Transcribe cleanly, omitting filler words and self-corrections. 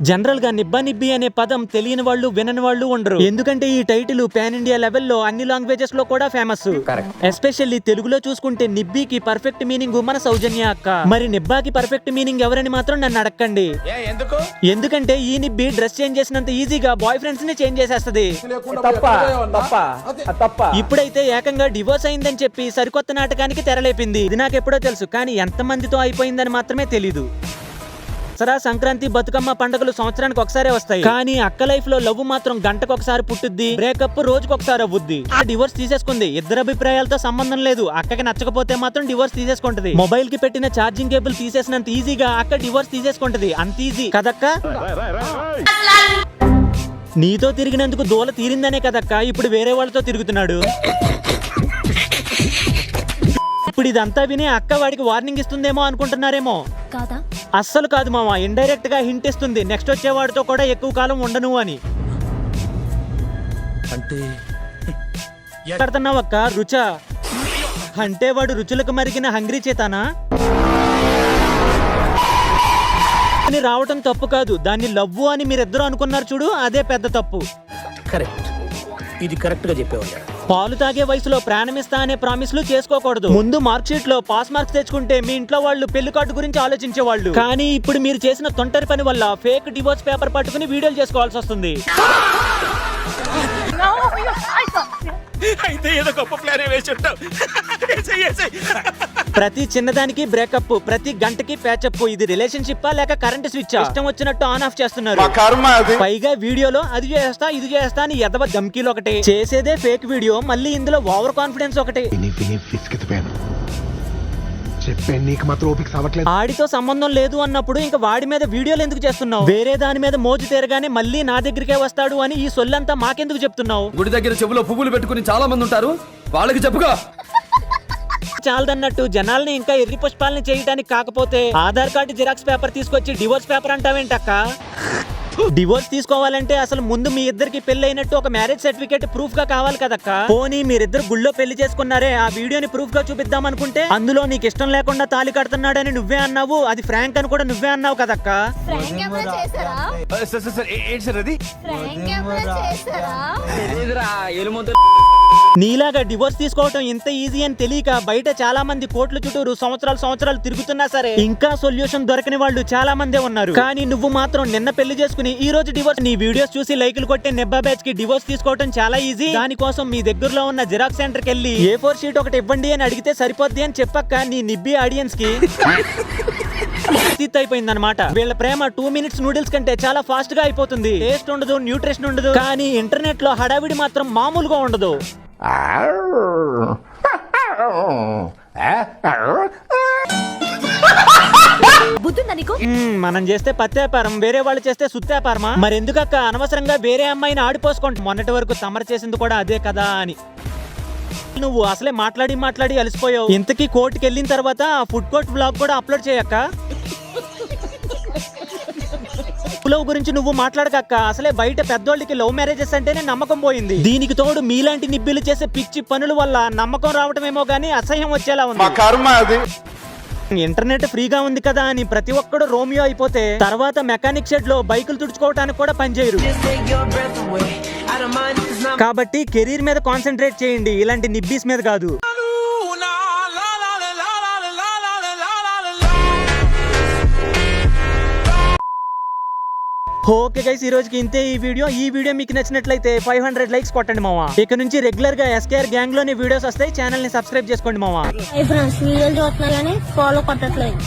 General గా నిబ్బా నిబ్బి అనే పదం తెలియని వాళ్ళు వినని వాళ్ళు ఉండరు. ఎందుకంటే ఈ టైటిల్ పాన్ ఇండియా లెవెల్లో అన్ని లాంగ్వేజెస్ లో కూడా ఫేమస్. ఎస్పెషల్లీ తెలుగులో చూసుకుంటే నిబ్బికి పర్ఫెక్ట్ మీనింగ్ మన సౌజన్య అక్క. మరి నిబ్బాకి పర్ఫెక్ట్ మీనింగ్ ఎవరని మాత్రం నన్ను అడగండి. ఎందుకంటే ఈ నిబ్బి డ్రెస్ చేంజ్ చేసినంత ఈజీగా బాయ్ ఫ్రెండ్స్ ని చేంజ్ చేసేస్తది. ఇప్పుడైతే ఏకంగా డివోర్స్ అయిందని చెప్పి సరికొత్త నాటకానికి తెరలేపింది. ఇది నాకు ఎప్పుడో తెలుసు, కానీ ఎంత మందితో అయిపోయిందని మాత్రమే తెలీదు. దసరా, సంక్రాంతి, బతుకమ్మ పండుగలు సంవత్సరానికి ఒకసారి వస్తాయి. కానీ అక్క లైఫ్ లో లవ్ మాత్రం గంటకు ఒకసారి పుట్టుద్ది, బ్రేకప్ రోజుకు ఒకసారి అవ్వుద్ది. డివోర్స్ తీసేసుకుంది. ఇద్దరు అభిప్రాయాలతో సంబంధం లేదు. అక్కకి నచ్చకపోతే మాత్రం డివోర్స్ తీసేసుకుంటది. మొబైల్ కి పెట్టిన ఛార్జింగ్ కేబుల్ తీసేసినంత ఈజీగా అక్క డివోర్స్ తీసేసుకుంటది. అంత ఈజీ కదక్క. నీతో తిరిగినందుకు దూల తీరిందనే కదక్క ఇప్పుడు వేరే వాళ్ళతో తిరుగుతున్నాడు. ఇప్పుడు ఇదంతా విని అక్క వాడికి వార్నింగ్ ఇస్తుందేమో అనుకుంటున్నారేమో. అస్సలు కాదు మామ, ఇండైరెక్ట్ గా హింట్ ఇస్తుంది నెక్స్ట్ వచ్చేవాడితో కూడా ఎక్కువ కాలం ఉండను అని. అంటే అక్క రుచ అంటే వాడు రుచులకు మరిగిన హంగ్రీ చేతానా అని రావటం తప్పు కాదు. దాన్ని లవ్వు అని మీరిద్దరూ అనుకున్నారు చూడు, అదే పెద్ద తప్పు. కరెక్ట్, ఇది కరెక్ట్ గా చెప్పేవాళ్ళు. పాలు తాగే వయసులో ప్రాణమిస్తా అనే ప్రామిస్లు చేసుకోకూడదు. ముందు మార్క్ షీట్ లో పాస్ మార్క్స్ తెచ్చుకుంటే మీ ఇంట్లో వాళ్ళు పెళ్లి కార్డు గురించి ఆలోచించేవాళ్ళు. కానీ ఇప్పుడు మీరు చేసిన తొంటరి పని వల్ల ఫేక్ డివోర్స్ పేపర్ పట్టుకుని వీడియోలు చేసుకోవాల్సి వస్తుంది. ప్రతి చిన్నదానికి బ్రేకప్, ప్రతి గంటకి ప్యాచప్. ఇది రిలేషన్షిప్ లేక కరెంట్ స్విచ్ ఇష్టం వచ్చినట్టు ఆన్ ఆఫ్ చేస్తున్నారు. పైగా వీడియోలో అది చేస్తా ఇది చేస్తా అని ఎదవ ధమ్కీలు ఒకటి, చేసేదే ఫేక్ వీడియో, మళ్ళీ ఇందులో ఓవర్ కాన్ఫిడెన్స్ ఒకటి. ఆడితో సంబంధం లేదు అన్నప్పుడు ఇంకా వాడి మీద వీడియోలు ఎందుకు చేస్తున్నావు? వేరే దాని మీద మోజు తీరగానే మళ్ళీ నా దగ్గరికే వస్తాడు అని ఈ సొల్లంతా మాకెందుకు చెప్తున్నావు? గుడి దగ్గర చెవులో పువ్వులు పెట్టుకుని చాలా మంది ఉంటారు, వాళ్ళకి చెప్పుగా. చాలదన్నట్టు జనాల్ని ఇంకా ఎర్రి పుష్పాలని చేయడానికి కాకపోతే ఆధార్ కార్డు జిరాక్స్ పేపర్ తీసుకొచ్చి డివోర్స్ పేపర్ అంటావేంటక్క? డివోర్స్ తీసుకోవాలంటే అసలు ముందు మీ ఇద్దరికి పెళ్లి అయినట్టు ఒక మ్యారేజ్ సర్టిఫికేట్ ప్రూఫ్ గా కావాలి కదక్క. పోనీ మీరిద్దరు గుళ్ళో పెళ్లి చేసుకున్నారే, ఆ వీడియోని ప్రూఫ్ గా చూపిద్దాం అనుకుంటే అందులో నీకు ఇష్టం లేకుండా తాళి కడుతున్నాడని నువ్వే అన్నావు, అది ఫ్రాంక్ అని కూడా నువ్వే అన్నావు కదక్క. నీలాగా డివోర్స్ తీసుకోవటం ఇంత ఈజీ అని తెలియక బయట చాలా మంది కోట్ల చుట్టూరు సంవత్సరాలు తిరుగుతున్నా సరే ఇంకా సొల్యూషన్ దొరకని వాళ్ళు చాలా మందే ఉన్నారు. కానీ నువ్వు మాత్రం నిన్న పెళ్లి చేసుకుని ఈ రోజు డివోర్స్. నీ వీడియోస్ చూసి లైకులు కొట్టే నెబ్బా బ్యాచ్ కి డివోర్స్ తీసుకోవటం చాలా ఈజీ. దానికోసం మీ దగ్గరలో ఉన్న జిరాక్స్ సెంటర్ కి వెళ్ళి A4 షీట్ ఒకటి ఇవ్వండి అని అడిగితే సరిపోద్ది అని చెప్పక్క నీ నిబ్బి ఆడియన్స్ కి అయిపోయింది అనమాట. వీళ్ళ ప్రేమ 2 మినిట్స్ నూడిల్స్ కంటే చాలా ఫాస్ట్ గా అయిపోతుంది. టేస్ట్ ఉండదు, న్యూట్రిషన్ ఉండదు, కానీ ఇంటర్నెట్ లో హడావిడి మాత్రం మామూలుగా ఉండదు. మనం చేస్తే పత్యాపారం, వేరే వాళ్ళు చేస్తే సుత్యాపారమా? మరి ఎందుకక్క అనవసరంగా వేరే అమ్మాయిని ఆడిపోసుకుంటా? మొన్నటి వరకు తమరు చేసింది కూడా అదే కదా అని నువ్వు అసలే మాట్లాడి అలసిపోయావు. ఇంతకీ కోర్టుకి వెళ్ళిన తర్వాత ఫుడ్ కోర్ట్ వ్లాగ్ కూడా అప్లోడ్ చేయక్క. లవ్ గురించి నువ్వు మాట్లాడకక్క. అసలే బయట పెద్దోళ్ళకి లవ్ మ్యారేజెస్ అంటేనే నమ్మకం పోయింది. దీనికి తోడు మీలాంటి నిబ్బిలు చేసే పిచ్చి పనుల వల్ల నమ్మకం రావటమేమో గానీ అసహ్యం వచ్చేలా ఉంది. ఇంటర్నెట్ ఫ్రీగా ఉంది కదా అని ప్రతి ఒక్కడు రోమియో అయిపోతే తర్వాత మెకానిక్ షెడ్ లో బైకులు తుడుచుకోవడానికి కూడా పనిచేయరు. కాబట్టి కెరీర్ మీద కాన్సన్ట్రేట్ చేయండి, ఇలాంటి నిబ్బీస్ మీద కాదు. ఓకే గైస్, ఈ రోజుకి ఇంతే ఈ వీడియో మీకు నచ్చినట్లయితే 500 లైక్స్ కొట్టండి మావా. ఇక నుంచి రెగ్యులర్ గా SKR గ్యాంగ్ లోని వీడియోస్ వస్తాయి. ఛానల్ ని సబ్స్క్రైబ్ చేసుకోండి మావా. వీడియోలు చూస్తున్నా కానీ ఫాలో కొట్టట్లేదు.